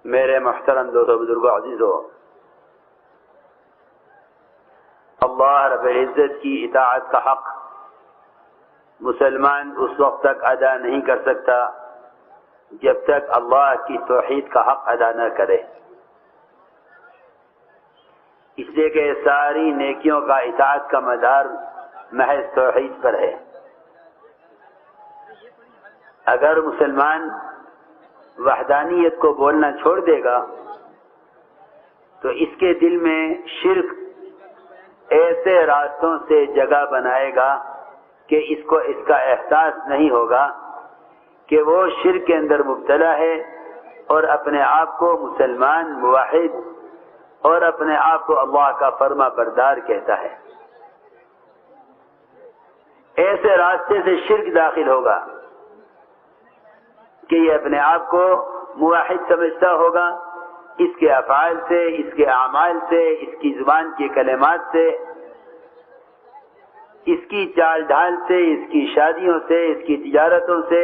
میرے محترم دوستو، بزرگوں، عزیزو، اللہ رب العزت کی اطاعت کا حق مسلمان اس وقت تک ادا نہیں کر سکتا جب تک اللہ کی توحید کا حق ادا نہ کرے، اس لیے کہ ساری نیکیوں کا اطاعت کا مدار محض توحید پر ہے۔ اگر مسلمان وحدانیت کو بولنا چھوڑ دے گا تو اس کے دل میں شرک ایسے راستوں سے جگہ بنائے گا کہ اس کو اس کا احساس نہیں ہوگا کہ وہ شرک کے اندر مبتلا ہے، اور اپنے آپ کو مسلمان، موحد اور اپنے آپ کو اللہ کا فرما بردار کہتا ہے۔ ایسے راستے سے شرک داخل ہوگا کہ یہ اپنے آپ کو موحد سمجھتا ہوگا، اس کے افعال سے، اس کے اعمال سے، اس کی زبان کی کلمات سے، اس کی چال ڈھال سے، اس کی شادیوں سے، اس کی تجارتوں سے،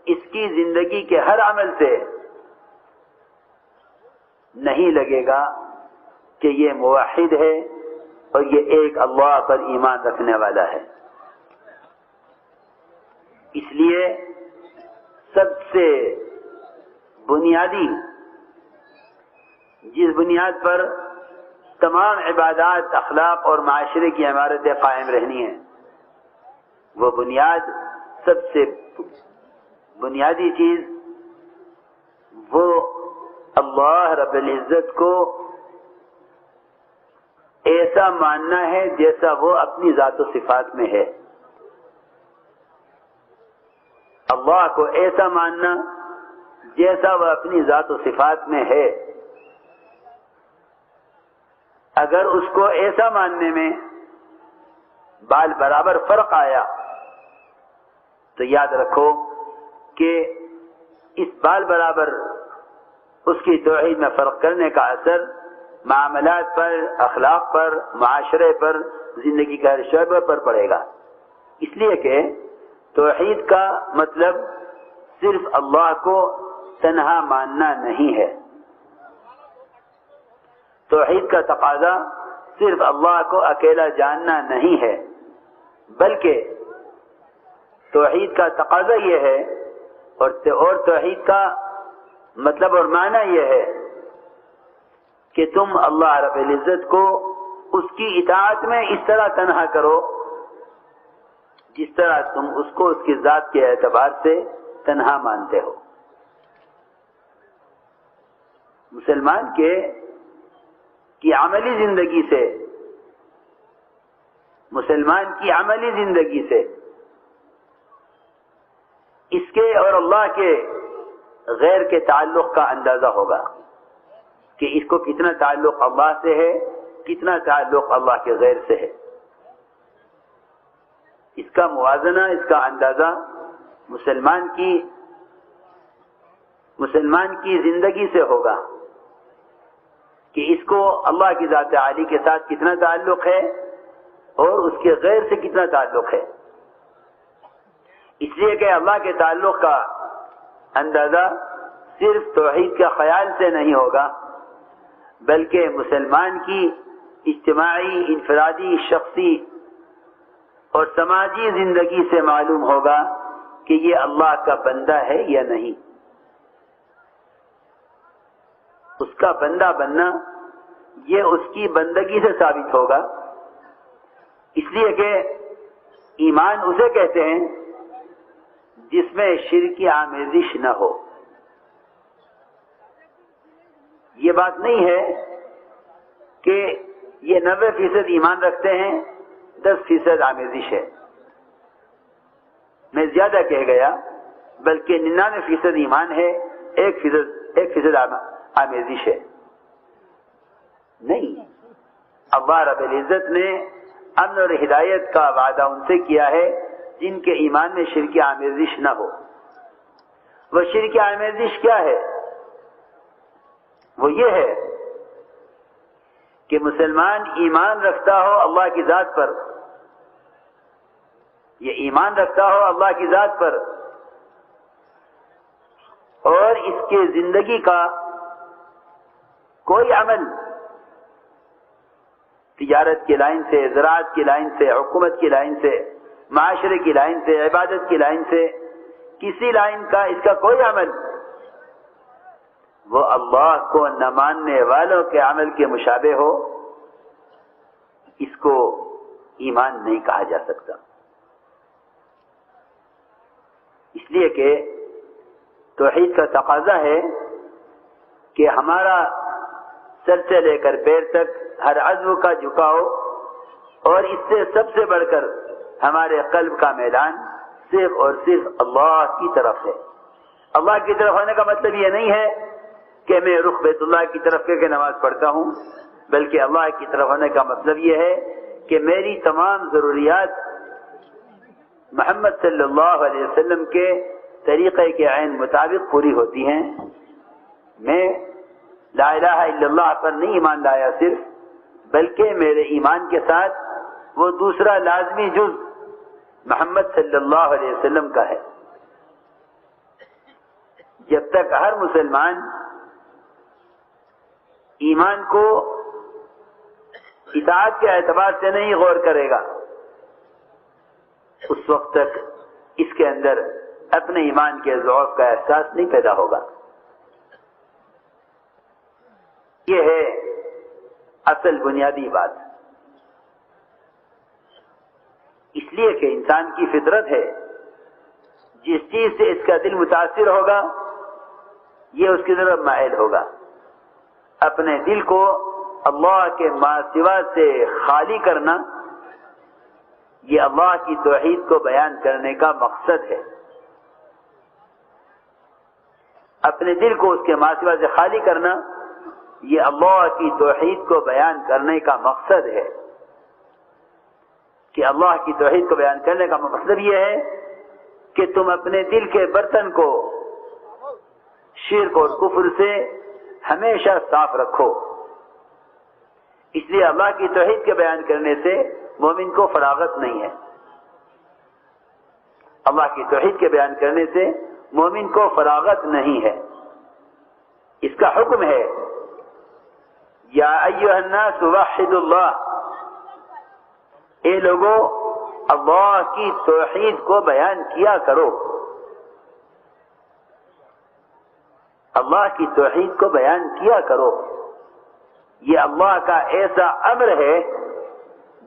اس کی زندگی کے ہر عمل سے نہیں لگے گا کہ یہ موحد ہے اور یہ ایک اللہ پر ایمان رکھنے والا ہے۔ اس لیے سب سے بنیادی جس بنیاد پر تمام عبادات، اخلاق اور معاشرے کی عمارتیں قائم رہنی ہیں، وہ بنیاد، سب سے بنیادی چیز وہ اللہ رب العزت کو ایسا ماننا ہے جیسا وہ اپنی ذات و صفات میں ہے۔ اللہ کو ایسا ماننا جیسا وہ اپنی ذات و صفات میں ہے۔ اگر اس کو ایسا ماننے میں بال برابر فرق آیا تو یاد رکھو کہ اس بال برابر اس کی توحید میں فرق کرنے کا اثر معاملات پر، اخلاق پر، معاشرے پر، زندگی کے ہر شعبے پر پڑے گا۔ اس لیے کہ توحید کا مطلب صرف اللہ کو تنہا ماننا نہیں ہے۔ توحید کا تقاضا صرف اللہ کو اکیلا جاننا نہیں ہے، بلکہ توحید کا تقاضا یہ ہے اور توحید کا مطلب اور معنی یہ ہے کہ تم اللہ رب العزت کو اس کی اطاعت میں اس طرح تنہا کرو جس طرح تم اس کو اس کی ذات کے اعتبار سے تنہا مانتے ہو۔ مسلمان کی عملی زندگی سے، مسلمان کی عملی زندگی سے اس کے اور اللہ کے غیر کے تعلق کا اندازہ ہوگا کہ اس کو کتنا تعلق اللہ سے ہے، کتنا تعلق اللہ کے غیر سے ہے۔ اس کا موازنہ، اس کا اندازہ مسلمان کی زندگی سے ہوگا کہ اس کو اللہ کی ذات عالی کے ساتھ کتنا تعلق ہے اور اس کے غیر سے کتنا تعلق ہے۔ اس لیے کہ اللہ کے تعلق کا اندازہ صرف توحید کے خیال سے نہیں ہوگا، بلکہ مسلمان کی اجتماعی، انفرادی، شخصی اور سماجی زندگی سے معلوم ہوگا کہ یہ اللہ کا بندہ ہے یا نہیں۔ اس کا بندہ بننا یہ اس کی بندگی سے ثابت ہوگا، اس لیے کہ ایمان اسے کہتے ہیں جس میں شرک کی آمیزش نہ ہو۔ یہ بات نہیں ہے کہ یہ 90% ایمان رکھتے ہیں، 10% آمیزش ہے۔ میں زیادہ کہہ گیا، بلکہ 99% ایمان ہے، 1% آمیزش ہے۔ نہیں، اللہ رب العزت نے امن اور ہدایت کا وعدہ ان سے کیا ہے جن کے ایمان میں شرک آمیزش نہ ہو۔ وہ شرک آمیزش کیا ہے؟ وہ یہ ہے کہ مسلمان ایمان رکھتا ہو اللہ کی ذات پر، یہ ایمان رکھتا ہو اللہ کی ذات پر، اور اس کے زندگی کا کوئی عمل تجارت کی لائن سے، زراعت کی لائن سے، حکومت کی لائن سے، معاشرے کی لائن سے، عبادت کی لائن سے، کسی لائن کا اس کا کوئی عمل وہ اللہ کو نہ ماننے والوں کے عمل کے مشابہ ہو، اس کو ایمان نہیں کہا جا سکتا۔ اس لیے کہ توحید کا تقاضا ہے کہ ہمارا سر سے لے کر پیر تک ہر عضو کا جھکاؤ، اور اس سے سب سے بڑھ کر ہمارے قلب کا میدان صرف اور صرف اللہ کی طرف ہے۔ اللہ کی طرف ہونے کا مطلب یہ نہیں ہے کہ میں رخ بیت اللہ کی طرف کر کے نماز پڑھتا ہوں، بلکہ اللہ کی طرف ہونے کا مطلب یہ ہے کہ میری تمام ضروریات محمد صلی اللہ علیہ وسلم کے طریقے کے عین مطابق پوری ہوتی ہیں۔ میں لا الہ الا اللہ پر نہیں ایمان لایا صرف، بلکہ میرے ایمان کے ساتھ وہ دوسرا لازمی جز محمد صلی اللہ علیہ وسلم کا ہے۔ جب تک ہر مسلمان ایمان کو اطاعت کے اعتبار سے نہیں غور کرے گا، اس وقت تک اس کے اندر اپنے ایمان کے ضعف کا احساس نہیں پیدا ہوگا۔ یہ ہے اصل بنیادی بات۔ اس لیے کہ انسان کی فطرت ہے، جس چیز سے اس کا دل متاثر ہوگا یہ اس کی طرف مائل ہوگا۔ اپنے دل کو اللہ کے ما سوا سے خالی کرنا، یہ اللہ کی توحید کو بیان کرنے کا مقصد ہے۔ اپنے دل کو اس کے ما سوا سے خالی کرنا، یہ اللہ کی توحید کو بیان کرنے کا مقصد ہے۔ کہ اللہ کی توحید کو بیان کرنے کا مطلب یہ ہے کہ تم اپنے دل کے برتن کو شرک اور کفر سے ہمیشہ صاف رکھو۔ اس لیے اللہ کی توحید کے بیان کرنے سے مومن کو فراغت نہیں ہے۔ اللہ کی توحید کے بیان کرنے سے مومن کو فراغت نہیں ہے۔ اس کا حکم ہے یا ایھا الناس وحدوا اللہ، اے لوگوں اللہ کی توحید کو بیان کیا کرو۔ اللہ کی توحید کو بیان کیا کرو، یہ اللہ کا ایسا امر ہے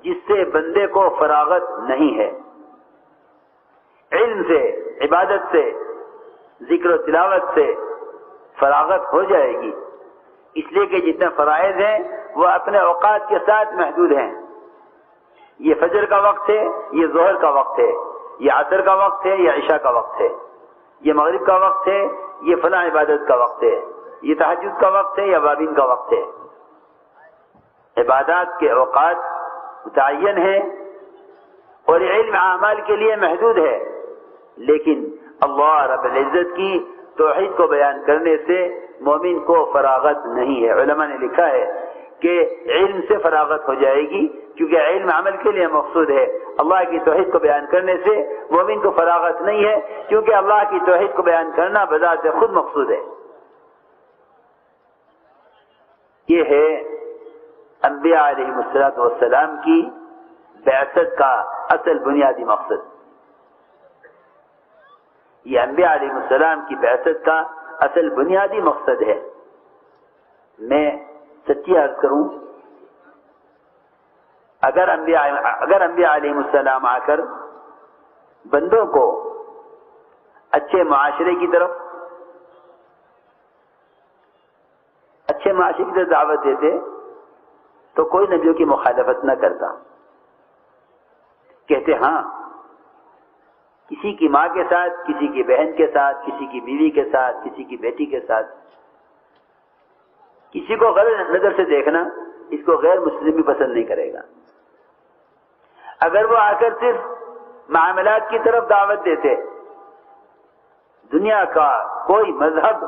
جس سے بندے کو فراغت نہیں ہے۔ علم سے، عبادت سے، ذکر و تلاوت سے فراغت ہو جائے گی، اس لیے کہ جتنے فرائض ہیں وہ اپنے اوقات کے ساتھ محدود ہیں۔ یہ فجر کا وقت ہے، یہ ظہر کا وقت ہے، یہ عصر کا وقت ہے، یہ عشاء کا وقت ہے، یہ مغرب کا وقت ہے، یہ فلاں عبادت کا وقت ہے، یہ تہجد کا وقت ہے، یا بابین کا وقت ہے۔ عبادات کے اوقات متعین ہیں اور علم اعمال کے لیے محدود ہے، لیکن اللہ رب العزت کی توحید کو بیان کرنے سے مومن کو فراغت نہیں ہے۔ علماء نے لکھا ہے کہ علم سے فراغت ہو جائے گی، کیونکہ علم عمل کے لیے مقصود ہے۔ اللہ کی توحید کو بیان کرنے سے مومن کو فراغت نہیں ہے، کیونکہ اللہ کی توحید کو بیان کرنا بذات خود مقصود ہے۔ یہ ہے انبیاء علیہ السلام کی بعثت کا اصل بنیادی مقصد۔ یہ انبیاء علیہ السلام کی بعثت کا اصل بنیادی مقصد ہے۔ میں سچی عرض کروں، اگر انبیاء علیہ السلام آ کر بندوں کو اچھے معاشرے کی طرف دعوت دیتے تو کوئی نبیوں کی مخالفت نہ کرتا، کہتے ہاں کسی کی ماں کے ساتھ، کسی کی بہن کے ساتھ، کسی کی بیوی کے ساتھ، کسی کی بیٹی کے ساتھ، کسی کو غلط نظر سے دیکھنا اس کو غیر مسلم بھی پسند نہیں کرے گا۔ اگر وہ آ کر صرف معاملات کی طرف دعوت دیتے، دنیا کا کوئی مذہب،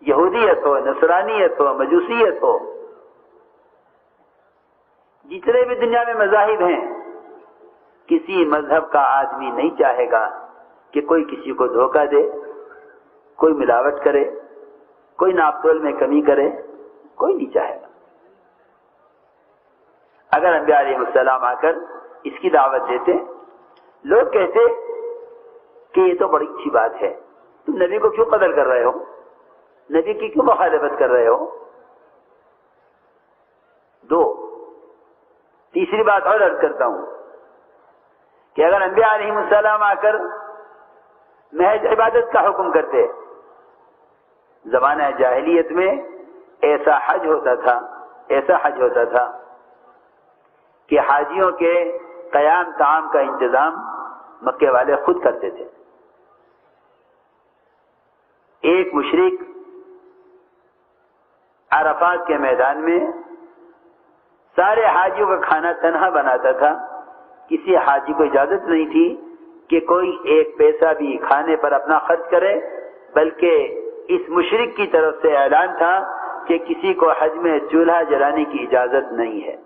یہودیت ہو، نصرانیت ہو، مجوسیت ہو، جتنے بھی دنیا میں مذاہب ہیں، کسی مذہب کا آدمی نہیں چاہے گا کہ کوئی کسی کو دھوکہ دے، کوئی ملاوٹ کرے، کوئی ناپ تول میں کمی کرے کوئی نہیں چاہے گا. اگر انبیاء علیہ السلام آ کر اس کی دعوت دیتے، لوگ کہتے کہ یہ تو بڑی اچھی بات ہے، تم نبی کو کیوں قتل کر رہے ہو، نبی کی کیوں مخالفت کر رہے ہو. دو، تیسری بات اور عرض کرتا ہوں کہ اگر انبیاء علیہ السلام آ کر محض عبادت کا حکم کرتے، زمانہ جاہلیت میں ایسا حج ہوتا تھا کہ حاجیوں کے قیام طعام کا انتظام مکے والے خود کرتے تھے. ایک مشرک عرفات کے میدان میں سارے حاجیوں کا کھانا تنہا بناتا تھا. کسی حاجی کو اجازت نہیں تھی کہ کوئی ایک پیسہ بھی کھانے پر اپنا خرچ کرے، بلکہ اس مشرک کی طرف سے اعلان تھا کہ کسی کو حج میں چولہا جلانے کی اجازت نہیں ہے.